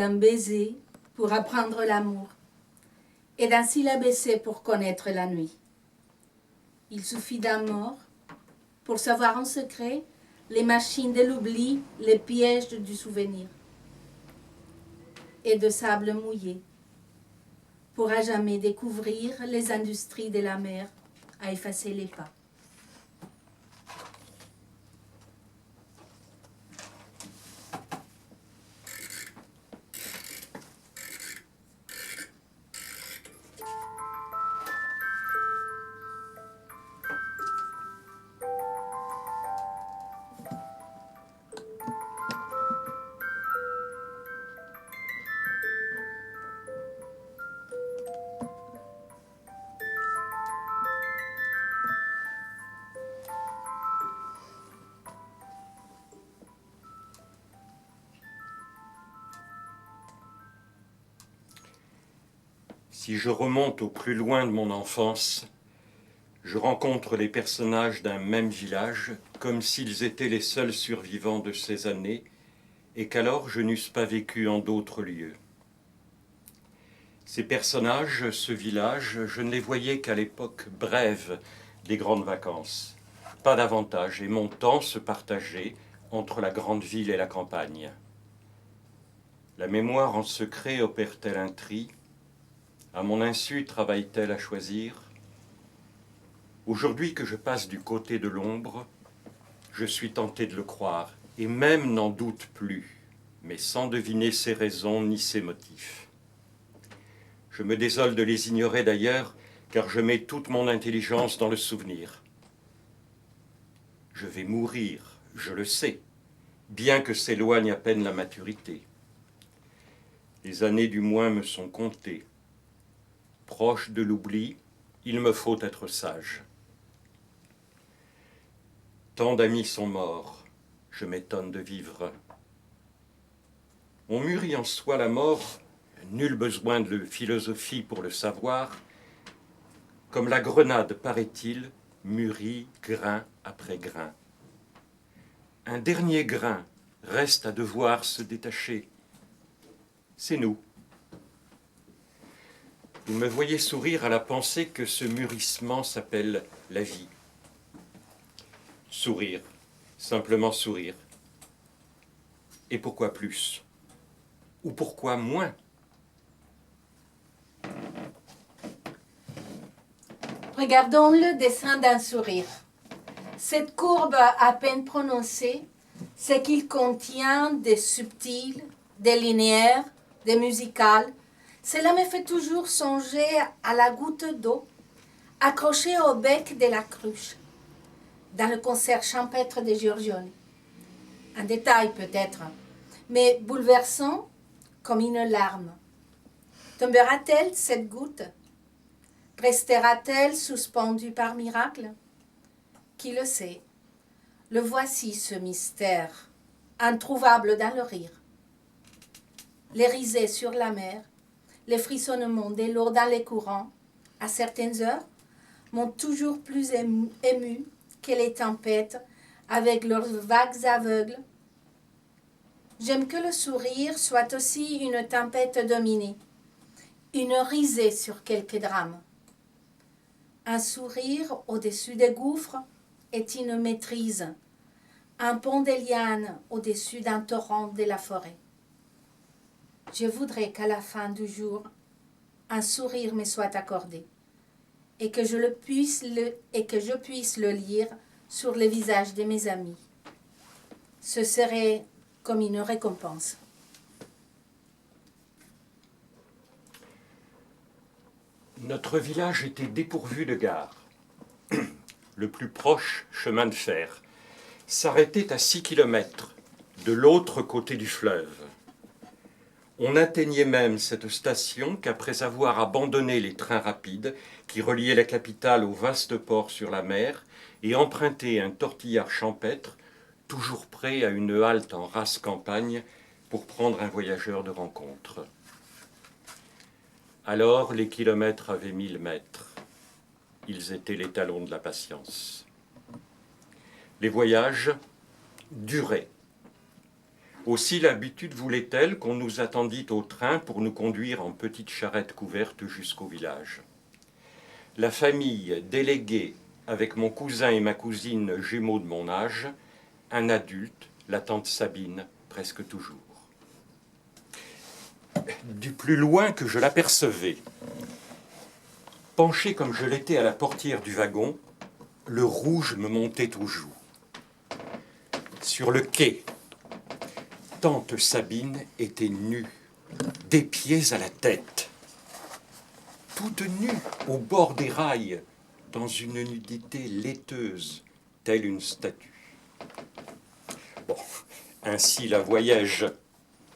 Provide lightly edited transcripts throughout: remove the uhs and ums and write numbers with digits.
d'un baiser pour apprendre l'amour et d'un syllabessé pour connaître la nuit. Il suffit d'un mort pour savoir en secret les machines de l'oubli, les pièges du souvenir, et de sable mouillé pour à jamais découvrir les industries de la mer à effacer les pas. Si je remonte au plus loin de mon enfance, je rencontre les personnages d'un même village comme s'ils étaient les seuls survivants de ces années et qu'alors je n'eusse pas vécu en d'autres lieux. Ces personnages, ce village, je ne les voyais qu'à l'époque brève des grandes vacances, pas davantage, et mon temps se partageait entre la grande ville et la campagne. La mémoire en secret opère-t-elle un tri? À mon insu, travaille-t-elle à choisir? Aujourd'hui que je passe du côté de l'ombre, je suis tenté de le croire, et même n'en doute plus, mais sans deviner ses raisons ni ses motifs. Je me désole de les ignorer d'ailleurs, car je mets toute mon intelligence dans le souvenir. Je vais mourir, je le sais, bien que s'éloigne à peine la maturité. Les années du moins me sont comptées. Proche de l'oubli, il me faut être sage. Tant d'amis sont morts, je m'étonne de vivre. On mûrit en soi la mort, nul besoin de philosophie pour le savoir, comme la grenade, paraît-il, mûrit grain après grain. Un dernier grain reste à devoir se détacher. C'est nous. Vous me voyez sourire à la pensée que ce mûrissement s'appelle la vie. Sourire, simplement sourire. Et pourquoi plus? Ou pourquoi moins? Regardons le dessin d'un sourire. Cette courbe à peine prononcée, c'est qu'il contient des subtils, des linéaires, des musicales. Cela me fait toujours songer à la goutte d'eau accrochée au bec de la cruche, dans le concert champêtre de Giorgione. Un détail peut-être, mais bouleversant comme une larme. Tombera-t-elle cette goutte? Restera-t-elle suspendue par miracle? Qui le sait? Le voici ce mystère, introuvable dans le rire. Les risées sur la mer, les frissonnements des l'eau dans les courants, à certaines heures, m'ont toujours plus ému que les tempêtes avec leurs vagues aveugles. J'aime que le sourire soit aussi une tempête dominée, une risée sur quelque drame. Un sourire au-dessus des gouffres est une maîtrise, un pont des lianes au-dessus d'un torrent de la forêt. Je voudrais qu'à la fin du jour, un sourire me soit accordé et que je puisse le lire sur le visage de mes amis. Ce serait comme une récompense. Notre village était dépourvu de gare. Le plus proche chemin de fer s'arrêtait à 6 kilomètres de l'autre côté du fleuve. On n'atteignait même cette station qu'après avoir abandonné les trains rapides qui reliaient la capitale au vaste port sur la mer et emprunté un tortillard champêtre, toujours prêt à une halte en rase campagne pour prendre un voyageur de rencontre. Alors les kilomètres avaient 1000 mètres. Ils étaient les talons de la patience. Les voyages duraient. Aussi l'habitude voulait-elle qu'on nous attendît au train pour nous conduire en petite charrette couverte jusqu'au village. La famille déléguée, avec mon cousin et ma cousine jumeaux de mon âge, un adulte, la tante Sabine, presque toujours. Du plus loin que je l'apercevais, penché comme je l'étais à la portière du wagon, le rouge me montait aux joues. Sur le quai, tante Sabine était nue, des pieds à la tête, toute nue au bord des rails, dans une nudité laiteuse, telle une statue. Bon, ainsi la voyais-je,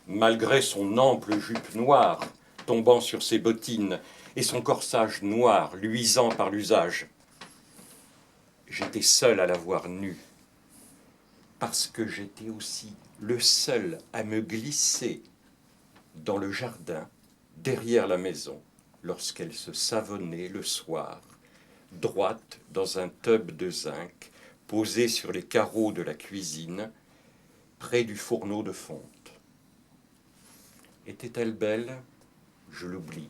malgré son ample jupe noire tombant sur ses bottines et son corsage noir luisant par l'usage. J'étais seul à la voir nue, parce que j'étais aussi le seul à me glisser dans le jardin, derrière la maison, lorsqu'elle se savonnait le soir, droite dans un tub de zinc, posé sur les carreaux de la cuisine, près du fourneau de fonte. Était-elle belle? Je l'oublie.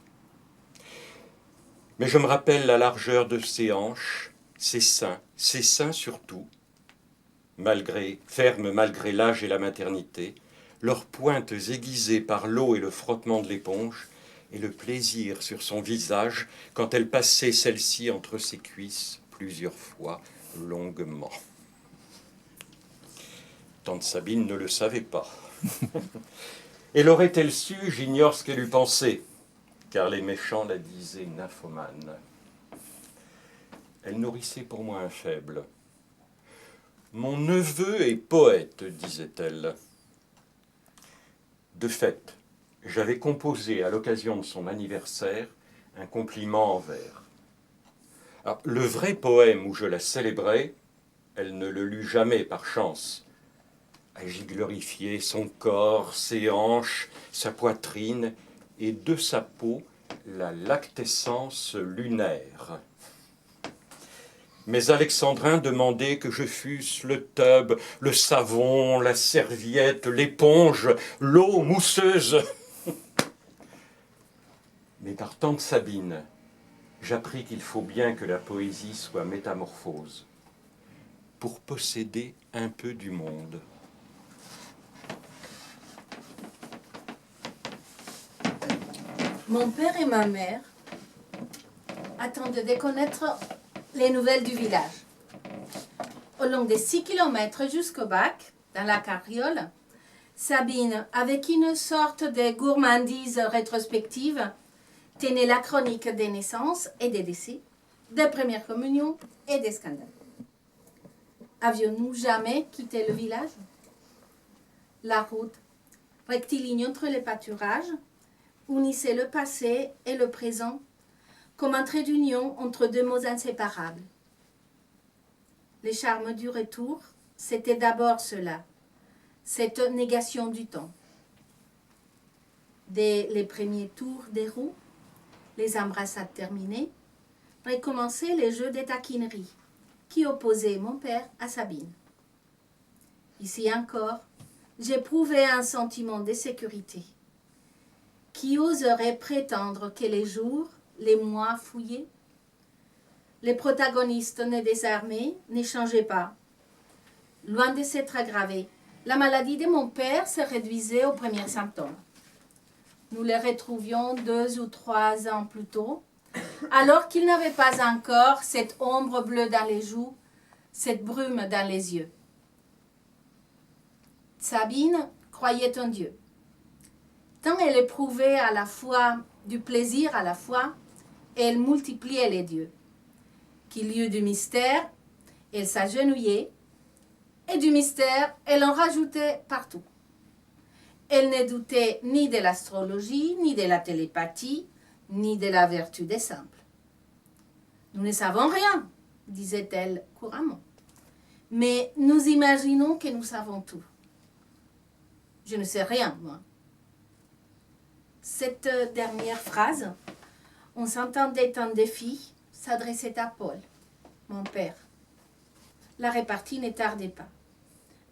Mais je me rappelle la largeur de ses hanches, ses seins surtout, fermes malgré l'âge et la maternité, leurs pointes aiguisées par l'eau et le frottement de l'éponge, et le plaisir sur son visage quand elle passait celle-ci entre ses cuisses plusieurs fois, longuement. Tante Sabine ne le savait pas. Et l'aurait-elle su, j'ignore ce qu'elle eût pensé, car les méchants la disaient nymphomane. Elle nourrissait pour moi un faible. Mon neveu est poète, disait-elle. De fait, j'avais composé à l'occasion de son anniversaire un compliment en vers. Alors, le vrai poème où je la célébrais, elle ne le lut jamais par chance. J'y glorifiais son corps, ses hanches, sa poitrine et de sa peau la lactescence lunaire. Mes alexandrins demandaient que je fusse le tub, le savon, la serviette, l'éponge, l'eau mousseuse. Mais par tante Sabine, j'appris qu'il faut bien que la poésie soit métamorphose pour posséder un peu du monde. Mon père et ma mère attendaient de connaître les nouvelles du village. Au long des 6 kilomètres jusqu'au bac, dans la carriole, Sabine, avec une sorte de gourmandise rétrospective, tenait la chronique des naissances et des décès, des premières communions et des scandales. Avions-nous jamais quitté le village? La route, rectiligne entre les pâturages, unissait le passé et le présent comme un trait d'union entre deux mots inséparables. Les charmes du retour, c'était d'abord cela, cette négation du temps. Dès les premiers tours des roues, les embrassades terminées, recommençaient les jeux de taquinerie qui opposaient mon père à Sabine. Ici encore, j'éprouvais un sentiment de sécurité. Qui oserait prétendre que les jours, les mois fouillés, les protagonistes ne désarmés n'échangeaient pas. Loin de s'être aggravée, la maladie de mon père se réduisait aux premiers symptômes. Nous les retrouvions 2 ou 3 ans plus tôt, alors qu'il n'avait pas encore cette ombre bleue dans les joues, cette brume dans les yeux. Sabine croyait en Dieu. Tant elle éprouvait à la fois du plaisir à la fois, elle multipliait les dieux. Qu'il y eut du mystère, elle s'agenouillait, et du mystère, elle en rajoutait partout. Elle ne doutait ni de l'astrologie, ni de la télépathie, ni de la vertu des simples. Nous ne savons rien, disait-elle couramment, mais nous imaginons que nous savons tout. Je ne sais rien, moi. Cette dernière phrase, on s'entendait en défi, s'adressait à Paul, mon père. La répartie ne tardait pas.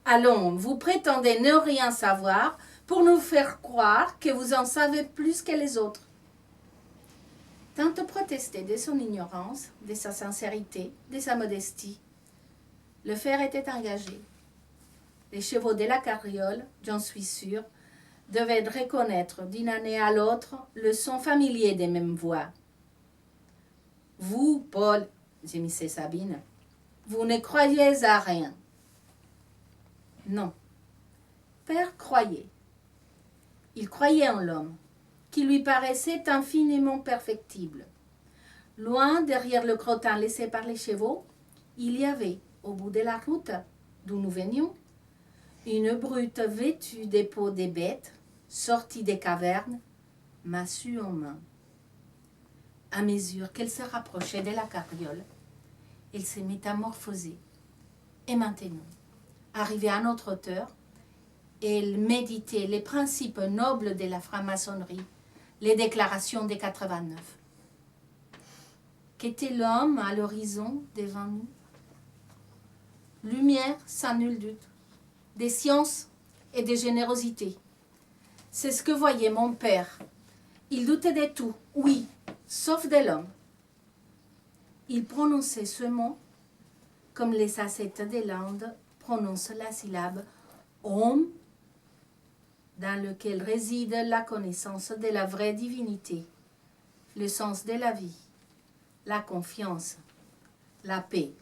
Allons, vous prétendez ne rien savoir pour nous faire croire que vous en savez plus que les autres. » Tante protestait de son ignorance, de sa sincérité, de sa modestie. Le fer était engagé. Les chevaux de la carriole, j'en suis sûre, devaient reconnaître d'une année à l'autre le son familier des mêmes voix. « Vous, Paul, gémissait Sabine, vous ne croyez à rien. » Non. Père croyait. Il croyait en l'homme, qui lui paraissait infiniment perfectible. Loin derrière le crottin laissé par les chevaux, il y avait, au bout de la route d'où nous venions, une brute vêtue des peaux des bêtes, sortie des cavernes, massue en main. À mesure qu'elle se rapprochait de la carriole, elle se métamorphosait. Et maintenant, arrivée à notre hauteur, elle méditait les principes nobles de la franc-maçonnerie, les déclarations des 89. Qu'était l'homme à l'horizon devant nous? Lumière, sans nul doute, des sciences et des générosités. C'est ce que voyait mon père. Il doutait de tout, oui, sauf de l'homme. Il prononçait ce mot comme les ascètes des Landes prononcent la syllabe « Om » dans lequel réside la connaissance de la vraie divinité, le sens de la vie, la confiance, la paix.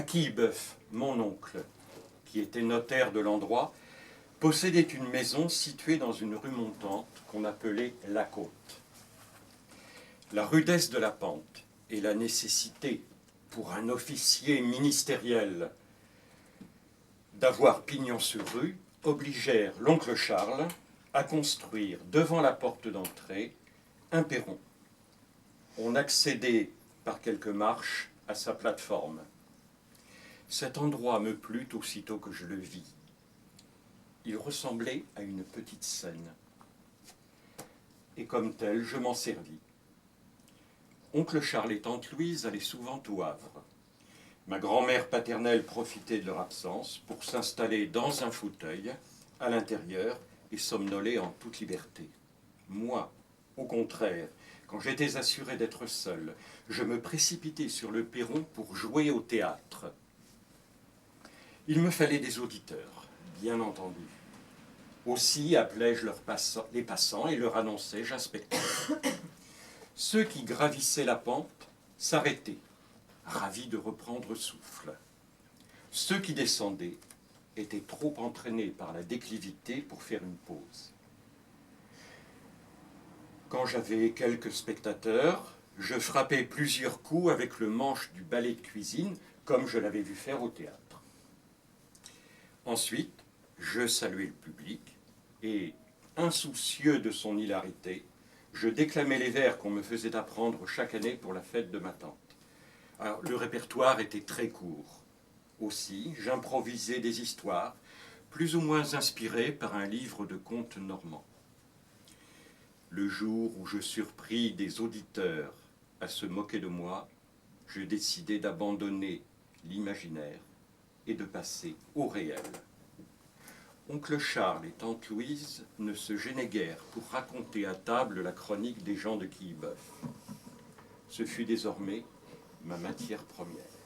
Quillebeuf, mon oncle, qui était notaire de l'endroit, possédait une maison située dans une rue montante qu'on appelait la Côte. La rudesse de la pente et la nécessité pour un officier ministériel d'avoir pignon sur rue obligèrent l'oncle Charles à construire devant la porte d'entrée un perron. On accédait par quelques marches à sa plateforme. Cet endroit me plut aussitôt que je le vis. Il ressemblait à une petite scène. Et comme tel, je m'en servis. Oncle Charles et tante Louise allaient souvent au Havre. Ma grand-mère paternelle profitait de leur absence pour s'installer dans un fauteuil à l'intérieur et somnoler en toute liberté. Moi, au contraire, quand j'étais assuré d'être seul, je me précipitais sur le perron pour jouer au théâtre. Il me fallait des auditeurs, bien entendu. Aussi appelais-je les passants et leur annonçais-je un spectacle. Ceux qui gravissaient la pente s'arrêtaient, ravis de reprendre souffle. Ceux qui descendaient étaient trop entraînés par la déclivité pour faire une pause. Quand j'avais quelques spectateurs, je frappais plusieurs coups avec le manche du balai de cuisine, comme je l'avais vu faire au théâtre. Ensuite, je saluais le public et, insoucieux de son hilarité, je déclamais les vers qu'on me faisait apprendre chaque année pour la fête de ma tante. Alors, le répertoire était très court. Aussi, j'improvisais des histoires, plus ou moins inspirées par un livre de contes normands. Le jour où je surpris des auditeurs à se moquer de moi, je décidai d'abandonner l'imaginaire et de passer au réel. Oncle Charles et tante Louise ne se gênaient guère pour raconter à table la chronique des gens de Quillebeuf. Ce fut désormais ma matière première.